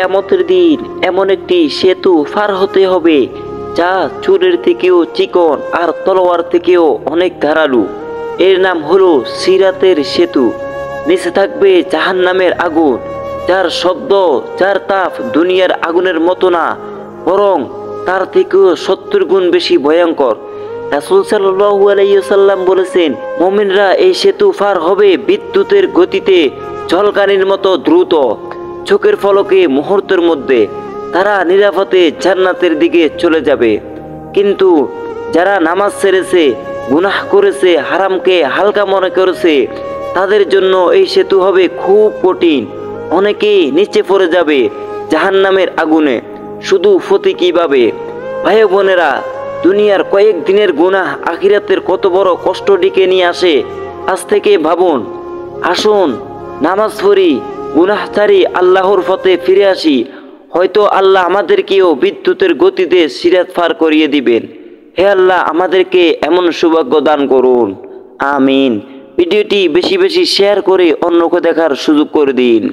কিয়ামতের দিন এমন একটি সেতু পার হতে হবে যা চুলের থেকেও চিকন আর তলোয়ার থেকেও অনেক ধারালো। এর নাম হলো সিরাতের সেতু। নিচে থাকবে জাহান্নামের আগুন, যার শব্দ, যার তাপ দুনিয়ার আগুনের মতো না, বরং তার থেকেও 70 গুণ বেশি ভয়ঙ্কর। রাসূল সাল্লাল্লাহু আলাইহি ওয়াসাল্লাম বলেছেন, মুমিনরা এই সেতু পার হবে বিদ্যুতের গতিতে, ঝলকানির মতো দ্রুত, চোখের পলকে মুহূর্তের মধ্যে। তারা নিরাপদে জান্নাতের দিকে চলে যাবে। কিন্তু যারা নামাজ ছেড়েছে, গুনাহ করেছে, হারামকে হালকা মনে করেছে, তাদের জন্য এই সেতু হবে খুব কঠিন। অনেকেই নিচে পড়ে যাবে জাহান্নামের আগুনে। শুধু ফতি কিভাবে? ভাই বোনেরা, দুনিয়ার কয়েক দিনের গুনাহ আখিরাতের কত বড় কষ্ট ডেকে নিয়ে আসে আজ থেকে ভাবুন। আসুন নামাজ পড়ি, গুনাহ ছাড়ি, আল্লাহর পথে ফিরে আসি। হয়তো আল্লাহ আমাদেরকেও বিদ্যুতের গতিতে সিরাত পার করিয়ে দিবেন। হে আল্লাহ, আমাদেরকে এমন সৌভাগ্য দান করুন, আমিন। ভিডিওটি বেশি বেশি শেয়ার করে অন্যকে দেখার সুযোগ করে দিন।